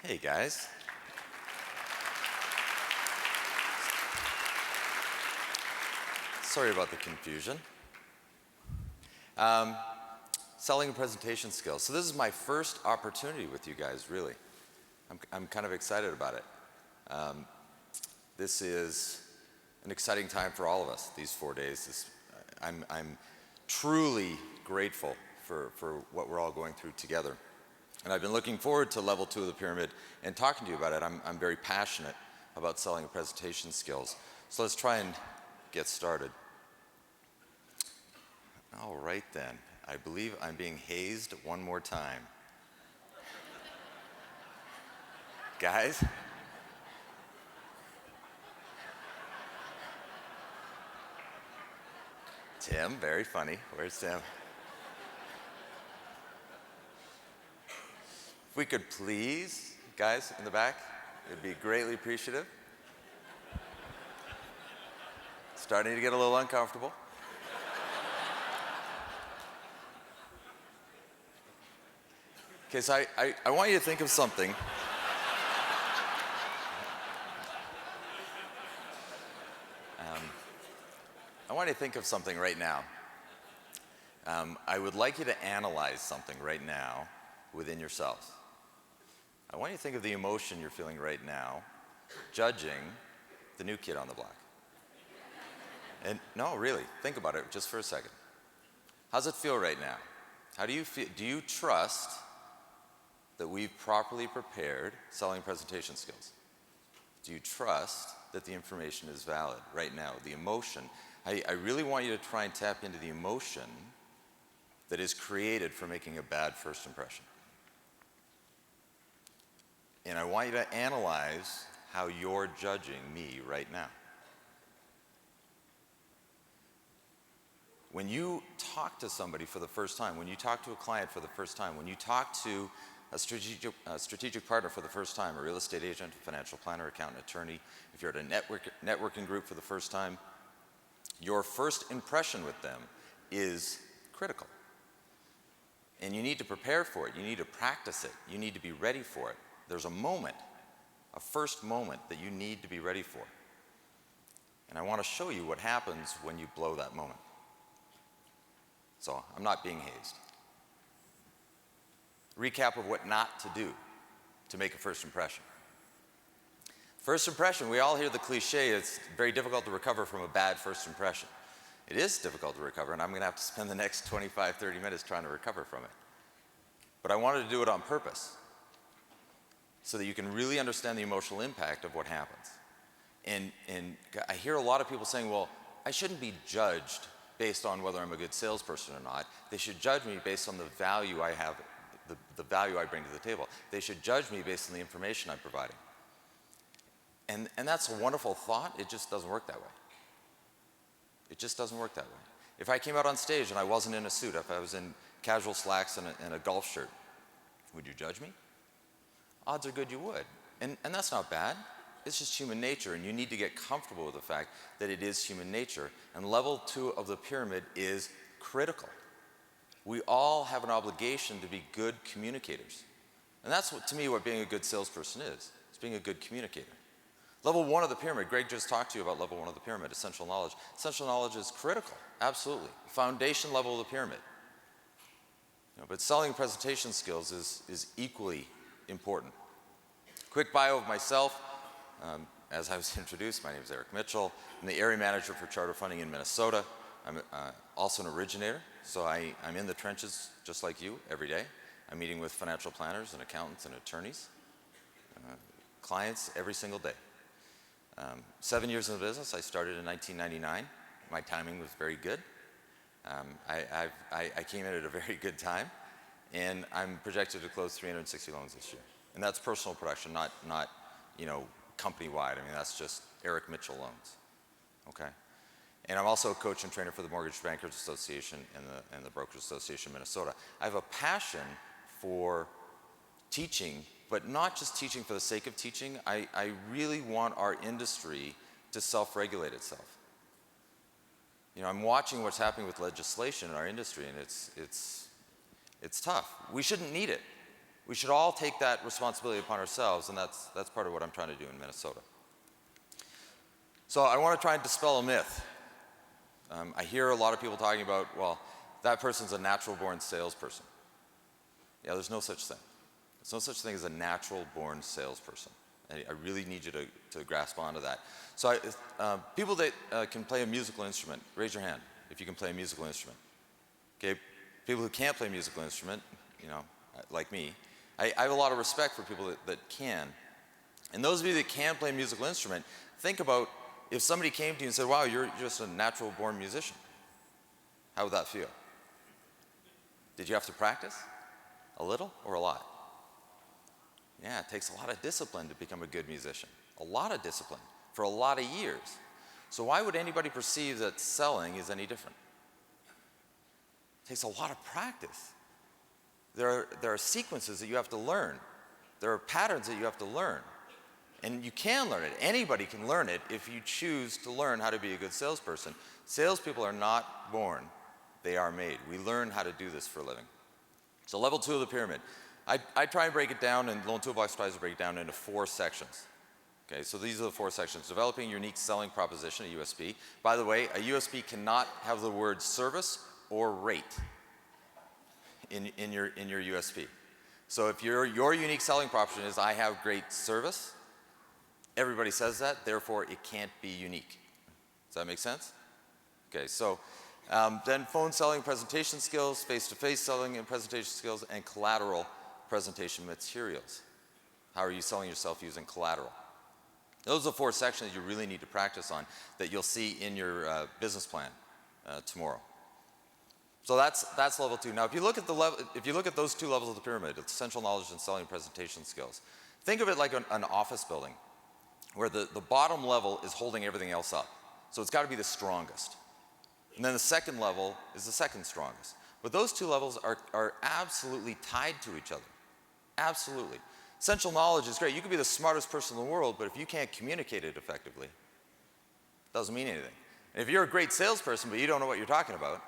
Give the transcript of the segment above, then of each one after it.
Hey guys. Sorry about the confusion. Selling and presentation skills. So this is my first opportunity with you guys, really. I'm kind of excited about it. This is an exciting time for all of us, these 4 days. I'm truly grateful for what we're all going through together. And I've been looking forward to level 2 of the pyramid and talking to you about it. I'm very passionate about selling and presentation skills. So let's try and get started. All right then, I believe I'm being hazed one more time. Guys? Tim, very funny. Where's Tim? If we could please, guys in the back, it'd be greatly appreciative. Starting to get a little uncomfortable. Okay, so I want you to think of something. I want you to think of something right now. I would like you to analyze something right now within yourselves. I want you to think of the emotion you're feeling right now, judging the new kid on the block. And no, really, think about it just for a second. How's it feel right now? How do you feel? Do you trust that we've properly prepared selling presentation skills? Do you trust that the information is valid right now? The emotion. I really want you to try and tap into the emotion that is created for making a bad first impression. And I want you to analyze how you're judging me right now. When you talk to somebody for the first time, when you talk to a client for the first time, when you talk to a strategic partner for the first time, a real estate agent, a financial planner, accountant, attorney, if you're at a networking group for the first time, your first impression with them is critical. And you need to prepare for it. You need to practice it. You need to be ready for it. There's a moment, a first moment that you need to be ready for. And I want to show you what happens when you blow that moment. So I'm not being hazed. Recap of what not to do to make a first impression. First impression, we all hear the cliche, it's very difficult to recover from a bad first impression. It is difficult to recover, and I'm going to have to spend the next 25, 30 minutes trying to recover from it. But I wanted to do it on purpose so that you can really understand the emotional impact of what happens. And I hear a lot of people saying, well, I shouldn't be judged based on whether I'm a good salesperson or not. They should judge me based on the value I have, the value I bring to the table. They should judge me based on the information I'm providing. And that's a wonderful thought. It just doesn't work that way. It just doesn't work that way. If I came out on stage and I wasn't in a suit, if I was in casual slacks and a golf shirt, would you judge me? Odds are good you would. And that's not bad. It's just human nature, and you need to get comfortable with the fact that it is human nature. And level 2 of the pyramid is critical. We all have an obligation to be good communicators. And that's, to me, what being a good salesperson is. It's being a good communicator. Level 1 of the pyramid, Greg just talked to you about level 1 of the pyramid, essential knowledge. Essential knowledge is critical, absolutely. Foundation level of the pyramid. But selling and presentation skills is equally important. Quick bio of myself. As I was introduced, my name is Eric Mitchell. I'm the area manager for charter funding in Minnesota. I'm also an originator, so I'm in the trenches just like you every day. I'm meeting with financial planners and accountants and attorneys, clients every single day. 7 years in the business. I started in 1999. My timing was very good. I came in at a very good time, and I'm projected to close 360 loans this year. And that's personal production, not company-wide. I mean, that's just Eric Mitchell loans. Okay. And I'm also a coach and trainer for the Mortgage Bankers Association and the Brokers Association of Minnesota. I have a passion for teaching, but not just teaching for the sake of teaching. I really want our industry to self-regulate itself. I'm watching what's happening with legislation in our industry, and it's tough. We shouldn't need it. We should all take that responsibility upon ourselves, and that's part of what I'm trying to do in Minnesota. So I want to try and dispel a myth. I hear a lot of people talking about, well, that person's a natural-born salesperson. Yeah, there's no such thing. There's no such thing as a natural-born salesperson. I really need you to grasp onto that. So people that can play a musical instrument, raise your hand if you can play a musical instrument. Okay, people who can't play a musical instrument, you know, like me, I have a lot of respect for people that can. And those of you that can play a musical instrument, think about if somebody came to you and said, wow, you're just a natural-born musician. How would that feel? Did you have to practice? A little or a lot? Yeah, it takes a lot of discipline to become a good musician. A lot of discipline for a lot of years. So why would anybody perceive that selling is any different? It takes a lot of practice. There are sequences that you have to learn. There are patterns that you have to learn. And you can learn it. Anybody can learn it if you choose to learn how to be a good salesperson. Salespeople are not born. They are made. We learn how to do this for a living. So level 2 of the pyramid. I try and break it down, and Lone Toolbox tries to break it down into 4 sections. Okay, so these are the 4 sections. Developing your unique selling proposition, a USP. By the way, a USP cannot have the word service or rate in your USP. So if your unique selling proposition is, I have great service, everybody says that, therefore it can't be unique. Does that make sense? Okay, so then phone selling, presentation skills, face-to-face selling and presentation skills, and collateral presentation materials. How are you selling yourself using collateral? Those are the 4 sections you really need to practice on that you'll see in your business plan tomorrow. So that's level 2. Now, if you look at those 2 levels of the pyramid, essential knowledge and selling presentation skills, think of it like an office building where the bottom level is holding everything else up. So it's got to be the strongest. And then the second level is the second strongest. But those 2 levels are absolutely tied to each other. Absolutely. Essential knowledge is great. You could be the smartest person in the world, but if you can't communicate it effectively, it doesn't mean anything. And if you're a great salesperson, but you don't know what you're talking about,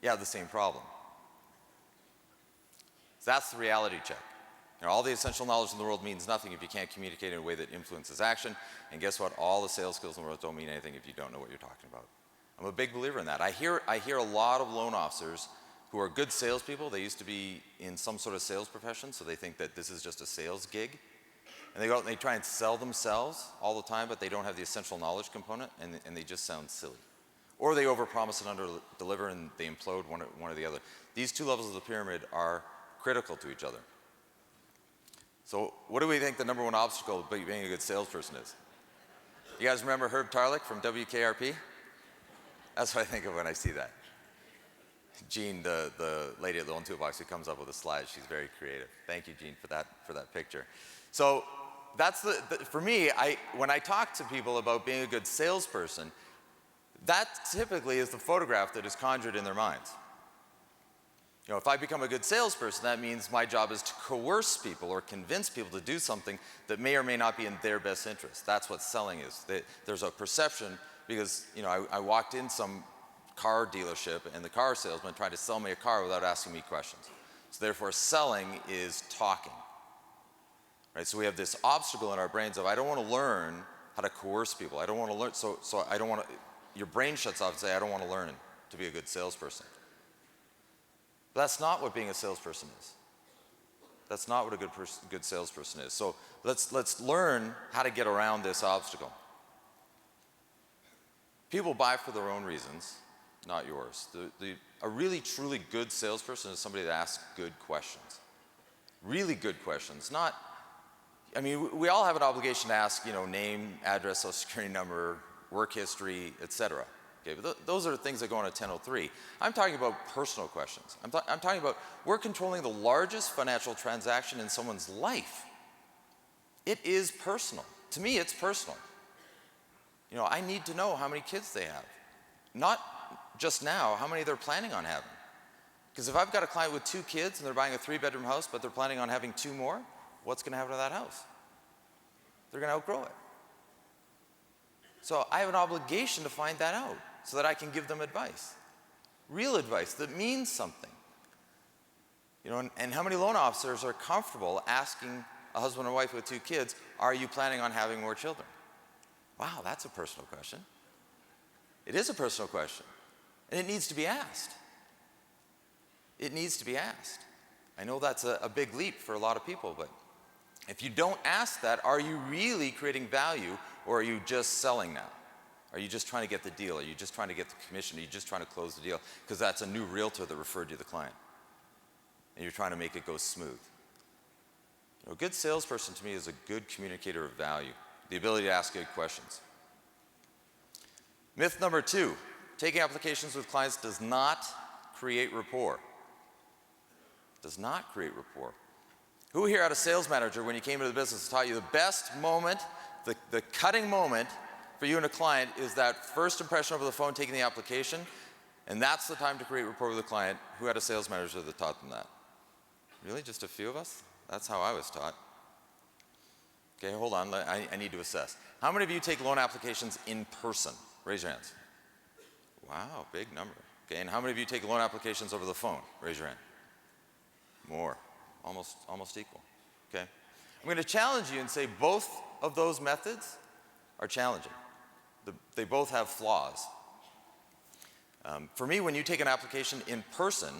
you have the same problem. So that's the reality check. You know, all the essential knowledge in the world means nothing if you can't communicate in a way that influences action. And guess what? All the sales skills in the world don't mean anything if you don't know what you're talking about. I'm a big believer in that. I hear a lot of loan officers who are good salespeople. They used to be in some sort of sales profession, so they think that this is just a sales gig. And they go out and they try and sell themselves all the time, but they don't have the essential knowledge component, and they just sound silly. Or they overpromise and underdeliver, and they implode one or the other. These 2 levels of the pyramid are critical to each other. So what do we think the number 1 obstacle of being a good salesperson is? You guys remember Herb Tarlick from WKRP? That's what I think of when I see that. Jean, the lady at the Lone Toolbox who comes up with the slides, she's very creative. Thank you, Jean, for that picture. So that's for me, when I talk to people about being a good salesperson, that typically is the photograph that is conjured in their minds. You know, if I become a good salesperson, that means my job is to coerce people or convince people to do something that may or may not be in their best interest. That's what selling is. There's a perception because, you know, I walked in some car dealership and the car salesman tried to sell me a car without asking me questions. So therefore, selling is talking. Right? So we have this obstacle in our brains of I don't want to learn how to coerce people. I don't want to learn, so I don't want to, your brain shuts off and say, I don't want to learn to be a good salesperson. But that's not what being a salesperson is. That's not what a good salesperson is. So let's learn how to get around this obstacle. People buy for their own reasons, not yours. A really, truly good salesperson is somebody that asks good questions. Really good questions. Not, I mean, we all have an obligation to ask, you know, name, address, social security number, work history, etc. Okay, but those are things that go on a 1003. I'm talking about personal questions. I'm talking about we're controlling the largest financial transaction in someone's life. It is personal. To me, it's personal. You know, I need to know how many kids they have. Not just now, how many they're planning on having. Because if I've got a client with 2 kids and they're buying a 3-bedroom house, but they're planning on having 2 more, what's going to happen to that house? They're going to outgrow it. So I have an obligation to find that out so that I can give them advice. Real advice that means something. You know, and how many loan officers are comfortable asking a husband or wife with 2 kids, are you planning on having more children? Wow, that's a personal question. It is a personal question, and it needs to be asked. It needs to be asked. I know that's a big leap for a lot of people, but if you don't ask that, are you really creating value, or are you just selling now? Are you just trying to get the deal? Are you just trying to get the commission? Are you just trying to close the deal? Because that's a new realtor that referred you the client, and you're trying to make it go smooth. You know, a good salesperson to me is a good communicator of value, the ability to ask good questions. Myth number 2, taking applications with clients does not create rapport. Does not create rapport. Who here had a sales manager when you came into the business taught you the best moment, the cutting moment for you and a client is that first impression over the phone, taking the application, and that's the time to create rapport with the client? Who had a sales manager that taught them that? Really, just a few of us? That's how I was taught. Okay, hold on, I need to assess. How many of you take loan applications in person? Raise your hands. Wow, big number. Okay, and how many of you take loan applications over the phone? Raise your hand. More, almost equal. Okay, I'm going to challenge you and say both of those methods are challenging. They both have flaws. For me, when you take an application in person,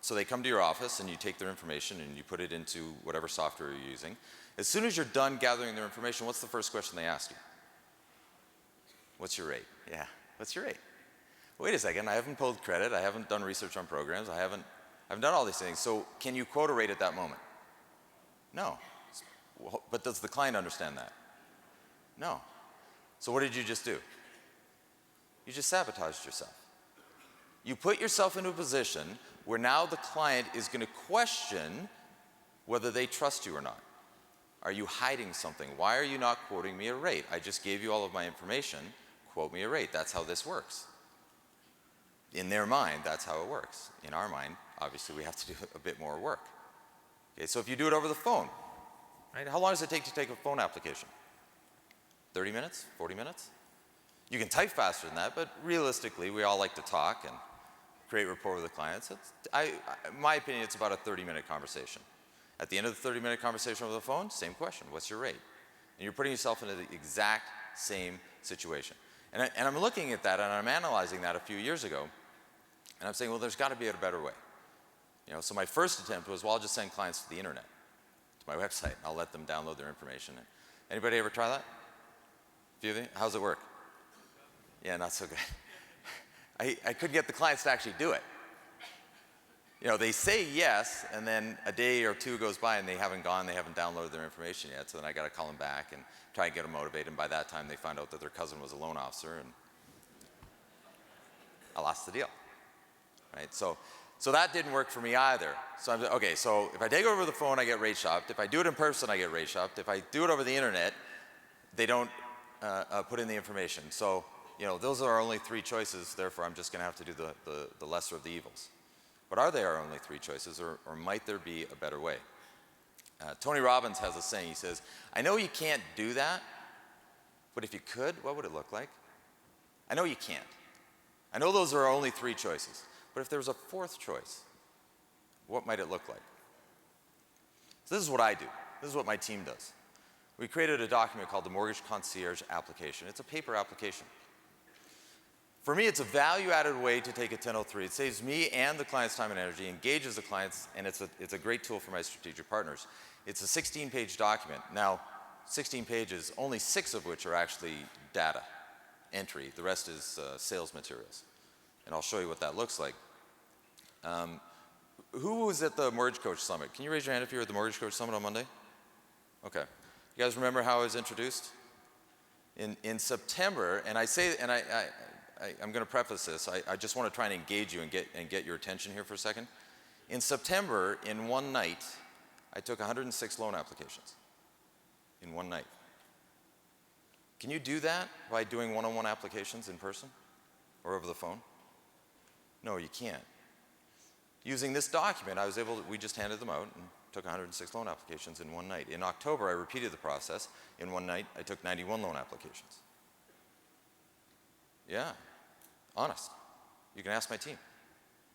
so they come to your office and you take their information and you put it into whatever software you're using, as soon as you're done gathering their information, what's the first question they ask you? What's your rate? Yeah, what's your rate? Wait a second, I haven't pulled credit, I haven't done research on programs, I haven't done all these things, so can you quote a rate at that moment? No. But does the client understand that? No. So what did you just do? You just sabotaged yourself. You put yourself into a position where now the client is going to question whether they trust you or not. Are you hiding something? Why are you not quoting me a rate? I just gave you all of my information. Quote me a rate. That's how this works. In their mind, that's how it works. In our mind, obviously, we have to do a bit more work. Okay, so if you do it over the phone, right? How long does it take to take a phone application? 30 minutes? 40 minutes? You can type faster than that, but realistically, we all like to talk and create rapport with the clients. In my opinion, it's about a 30-minute conversation. At the end of the 30-minute conversation over the phone, same question, what's your rate? And you're putting yourself into the exact same situation. And I'm looking at that and I'm analyzing that a few years ago, and I'm saying, well, there's got to be a better way. You know, so my first attempt was, well, I'll just send clients to the internet, to my website, and I'll let them download their information. Anybody ever try that? A few of you? How's it work? Yeah, not so good. I couldn't get the clients to actually do it. You know, they say yes, and then a day or two goes by and they haven't downloaded their information yet, so then I got to call them back and try and get them motivated, and by that time they found out that their cousin was a loan officer, and I lost the deal, right? So that didn't work for me either. So okay, so if I take it over the phone, I get rate shopped. If I do it in person, I get rate shopped. If I do it over the internet, they don't put in the information. So, you know, those are our only 3 choices, therefore I'm just going to have to do the lesser of the evils. But are they our only 3 choices, or might there be a better way? Tony Robbins has a saying. He says, I know you can't do that, but if you could, what would it look like? I know you can't. I know those are our only 3 choices, but if there was a 4th choice, what might it look like? So this is what I do. This is what my team does. We created a document called the Mortgage Concierge Application. It's a paper application. For me, it's a value-added way to take a 1003. It saves me and the client's time and energy, engages the clients, and it's a great tool for my strategic partners. It's a 16-page document. Now, 16 pages, only 6 of which are actually data entry. The rest is sales materials. And I'll show you what that looks like. Who was at the Mortgage Coach Summit? Can you raise your hand if you were at the Mortgage Coach Summit on Monday? Okay. You guys remember how I was introduced? In September, and I'm going to preface this. I just want to try and engage you and get your attention here for a second. In September, in one night, I took 106 loan applications. In one night. Can you do that by doing one-on-one applications in person or over the phone? No, you can't. Using this document, we just handed them out and took 106 loan applications in one night. In October, I repeated the process. In one night, I took 91 loan applications. Yeah, honest. You can ask my team.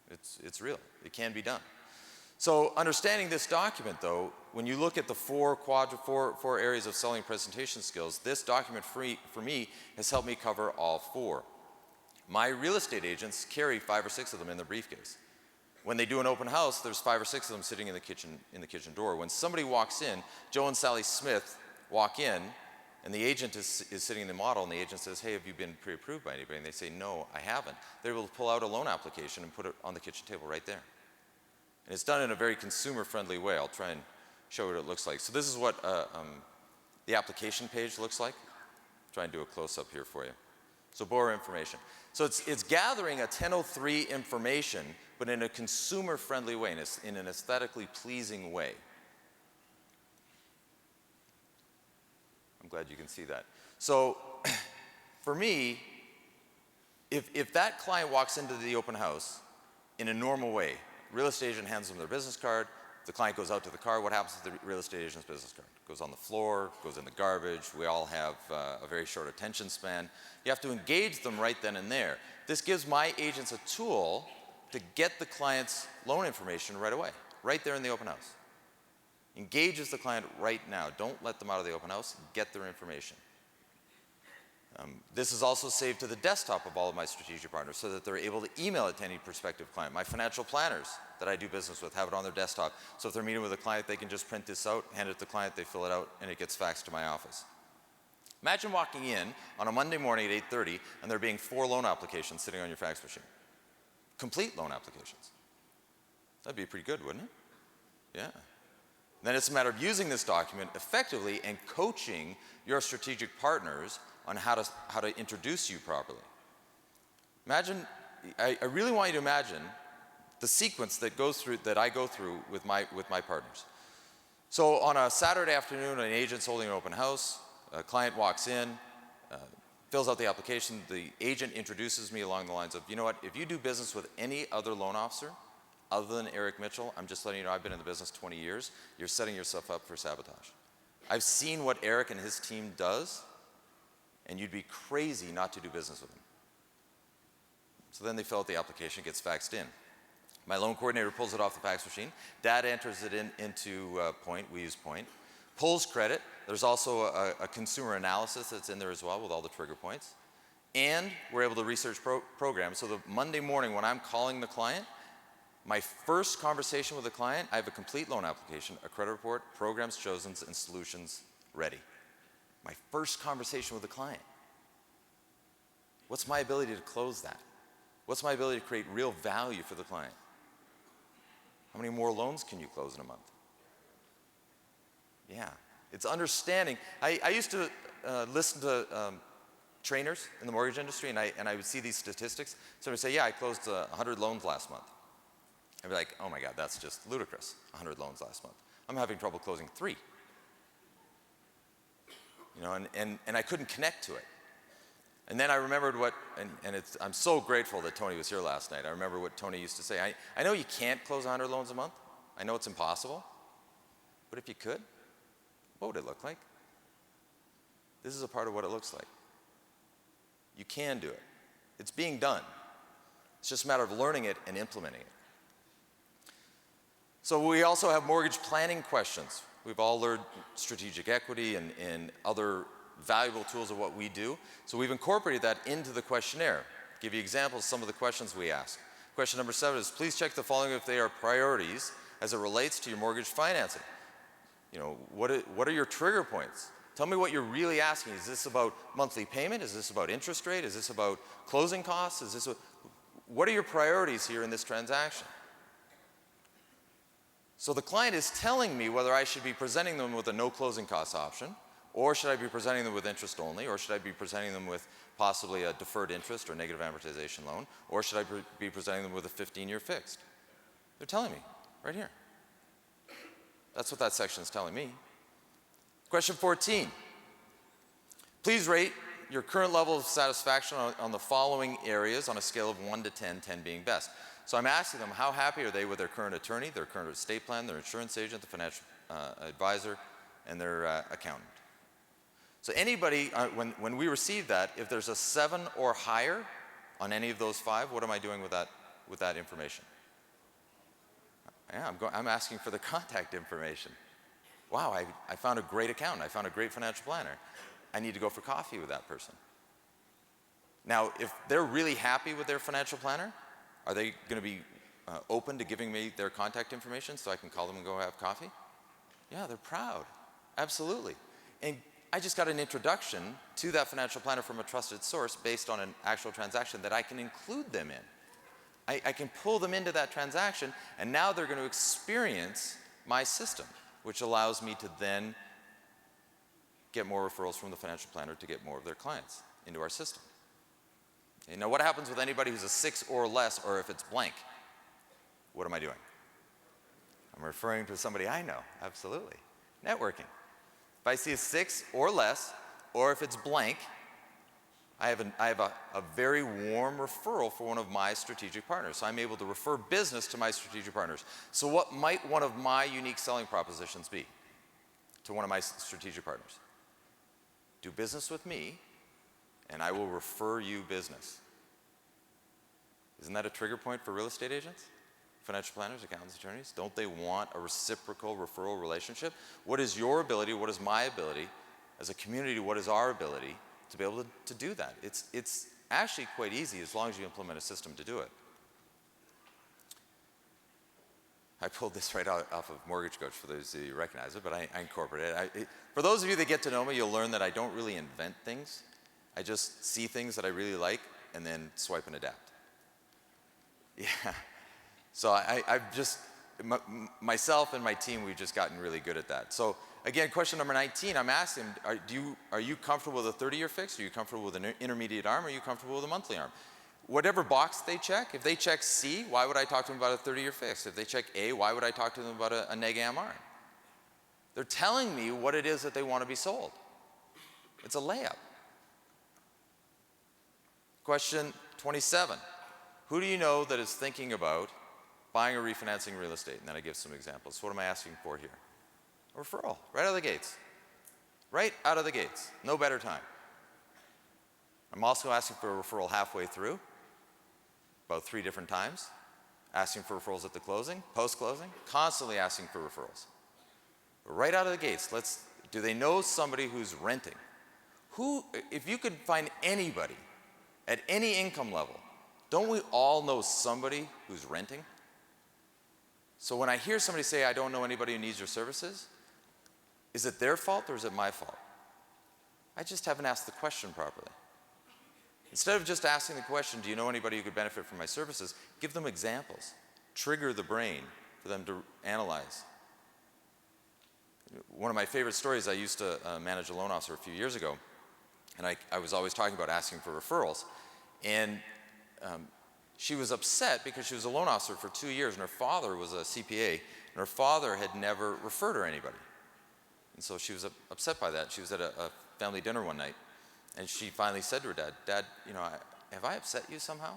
It's real. It can be done. So understanding this document, though, when you look at the four areas of selling presentation skills, this document for me has helped me cover all four. My real estate agents carry 5 or 6 of them in their briefcase. When they do an open house, there's 5 or 6 of them sitting in the kitchen door. When somebody walks in, Joe and Sally Smith walk in, and the agent is sitting in the model, and the agent says, hey, have you been pre-approved by anybody? And they say, no, I haven't. They're able to pull out a loan application and put it on the kitchen table right there. And it's done in a very consumer-friendly way. I'll try and show what it looks like. So this is what the application page looks like. Try and do a close-up here for you. So borrower information. So it's gathering a 1003 information, but in a consumer-friendly way, in an aesthetically pleasing way. I'm glad you can see that. So for me, if that client walks into the open house in a normal way, real estate agent hands them their business card, the client goes out to the car, what happens to the real estate agent's business card? It goes on the floor, goes in the garbage. We all have a very short attention span. You have to engage them right then and there. This gives my agents a tool to get the client's loan information right away, right there in the open house. Engages the client right now. Don't let them out of the open house. Get their information. This is also saved to the desktop of all of my strategic partners so that they're able to email it to any prospective client. My financial planners that I do business with have it on their desktop. So if they're meeting with a client, they can just print this out, hand it to the client, they fill it out, and it gets faxed to my office. Imagine walking in on a Monday morning at 8:30 and there being 4 loan applications sitting on your fax machine. Complete loan applications. That'd be pretty good, wouldn't it? Yeah. Then it's a matter of using this document effectively and coaching your strategic partners on how to introduce you properly. Imagine, I really want you to imagine the sequence that I go through with my partners. So on a Saturday afternoon, an agent's holding an open house, a client walks in, fills out the application, the agent introduces me along the lines of, you know what, if you do business with any other loan officer other than Eric Mitchell, I'm just letting you know I've been in the business 20 years, you're setting yourself up for sabotage. I've seen what Eric and his team does, and you'd be crazy not to do business with him. So then they fill out the application, it gets faxed in. My loan coordinator pulls it off the fax machine. Dad enters it into Point, we use Point. Pulls credit. There's also a consumer analysis that's in there as well with all the trigger points. And we're able to research programs. So the Monday morning when I'm calling the client, my first conversation with the client, I have a complete loan application, a credit report, programs chosen, and solutions ready. My first conversation with the client. What's my ability to close that? What's my ability to create real value for the client? How many more loans can you close in a month? Yeah, it's understanding. I used to listen to trainers in the mortgage industry, and I would see these statistics. Somebody would say, yeah, I closed 100 loans last month. I'd be like, oh my God, that's just ludicrous, 100 loans last month. I'm having trouble closing 3. You know, and I couldn't connect to it. And then I remembered I'm so grateful that Tony was here last night. I remember what Tony used to say. I know you can't close 100 loans a month. I know it's impossible. But if you could, what would it look like? This is a part of what it looks like. You can do it. It's being done. It's just a matter of learning it and implementing it. So we also have mortgage planning questions. We've all learned strategic equity and other valuable tools of what we do. So we've incorporated that into the questionnaire. Give you examples of some of the questions we ask. Question number 7 is, please check the following if they are priorities as it relates to your mortgage financing. You know, what are your trigger points? Tell me what you're really asking. Is this about monthly payment? Is this about interest rate? Is this about closing costs? What are your priorities here in this transaction? So the client is telling me whether I should be presenting them with a no closing costs option, or should I be presenting them with interest only, or should I be presenting them with possibly a deferred interest or negative amortization loan, or should I be presenting them with a 15-year fixed? They're telling me right here. That's what that section is telling me. Question 14. Please rate your current level of satisfaction on the following areas on a scale of 1 to 10, 10 being best. So I'm asking them how happy are they with their current attorney, their current estate plan, their insurance agent, the financial advisor, and their accountant. So anybody, when we receive that, if there's a 7 or higher on any of those 5, what am I doing with that information? Yeah, I'm asking for the contact information. Wow, I found a great accountant. I found a great financial planner. I need to go for coffee with that person. Now, if they're really happy with their financial planner, are they going to be open to giving me their contact information so I can call them and go have coffee? Yeah, they're proud. Absolutely. And I just got an introduction to that financial planner from a trusted source based on an actual transaction that I can include them in. I can pull them into that transaction, and now they're going to experience my system, which allows me to then get more referrals from the financial planner to get more of their clients into our system. Okay, now what happens with anybody who's a 6 or less, or if it's blank? What am I doing? I'm referring to somebody I know, absolutely. Networking. If I see a 6 or less, or if it's blank, I have a very warm referral for one of my strategic partners. So I'm able to refer business to my strategic partners. So what might one of my unique selling propositions be to one of my strategic partners? Do business with me, and I will refer you business. Isn't that a trigger point for real estate agents? Financial planners, accountants, attorneys? Don't they want a reciprocal referral relationship? What is your ability? What is my ability? As a community, what is our ability to be able to do that? It's actually quite easy as long as you implement a system to do it. I pulled this right off of Mortgage Coach for those of you who recognize it, but I incorporated it. For those of you that get to know me, you'll learn that I don't really invent things. I just see things that I really like and then swipe and adapt. Yeah. So I've just, myself and my team, we've just gotten really good at that. So again, question number 19, I'm asking, are you comfortable with a 30-year fix? Are you comfortable with an intermediate arm? Are you comfortable with a monthly arm? Whatever box they check, if they check C, why would I talk to them about a 30-year fix? If they check A, why would I talk to them about a neg am arm? They're telling me what it is that they want to be sold. It's a layup. Question 27, who do you know that is thinking about buying or refinancing real estate? And then I give some examples. So what am I asking for here? A referral, right out of the gates. Right out of the gates, no better time. I'm also asking for a referral halfway through, about 3 different times. Asking for referrals at the closing, post-closing, constantly asking for referrals. But right out of the gates, do they know somebody who's renting? If you could find anybody at any income level, don't we all know somebody who's renting? So when I hear somebody say, I don't know anybody who needs your services, is it their fault or is it my fault? I just haven't asked the question properly. Instead of just asking the question, do you know anybody who could benefit from my services, give them examples. Trigger the brain for them to analyze. One of my favorite stories, I used to manage a loan officer a few years ago, and I was always talking about asking for referrals. And she was upset because she was a loan officer for 2 years, and her father was a CPA, and her father had never referred her anybody. And so she was upset by that. She was at a family dinner one night, and she finally said to her dad, Dad, have I upset you somehow?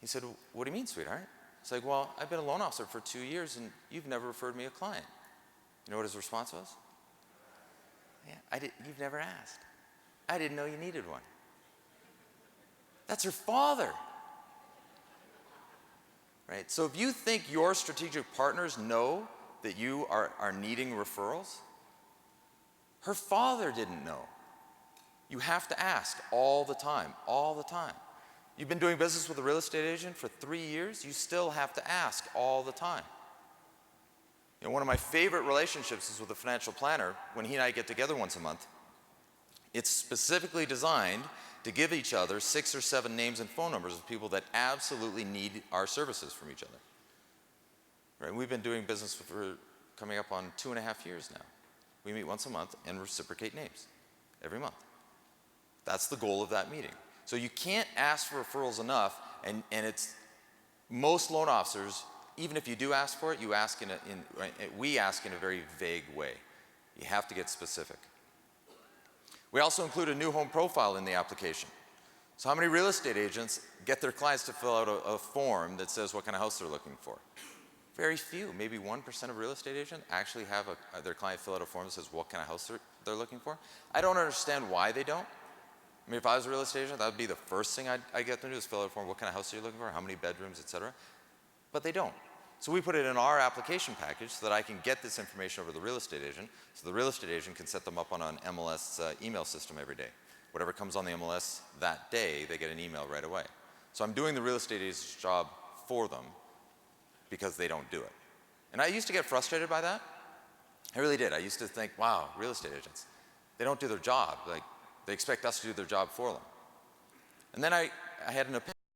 He said, what do you mean, sweetheart? It's like, well, I've been a loan officer for 2 years, and you've never referred me a client. You know what his response was? Yeah, you've never asked. I didn't know you needed one. That's her father. Right? So if you think your strategic partners know that you are needing referrals, her father didn't know. You have to ask all the time, all the time. You've been doing business with a real estate agent for 3 years, you still have to ask all the time. One of my favorite relationships is with a financial planner. When he and I get together once a month, it's specifically designed to give each other 6 or 7 names and phone numbers of people that absolutely need our services from each other. Right? We've been doing business for coming up on 2.5 years now. We meet once a month and reciprocate names every month. That's the goal of that meeting. So you can't ask for referrals enough, and it's most loan officers, even if you do ask for it, we ask in a very vague way. You have to get specific. We also include a new home profile in the application. So how many real estate agents get their clients to fill out a form that says what kind of house they're looking for? Very few, maybe 1% of real estate agents actually have their client fill out a form that says what kind of house they're looking for. I don't understand why they don't. I mean, if I was a real estate agent, that would be the first thing I'd get them to do is fill out a form, what kind of house are you looking for, how many bedrooms, etc. But they don't. So we put it in our application package so that I can get this information over to the real estate agent, so the real estate agent can set them up on an MLS email system every day. Whatever comes on the MLS that day, they get an email right away. So I'm doing the real estate agent's job for them because they don't do it. And I used to get frustrated by that. I really did. I used to think, wow, real estate agents, they don't do their job. Like, they expect us to do their job for them. And then I had an epiphany.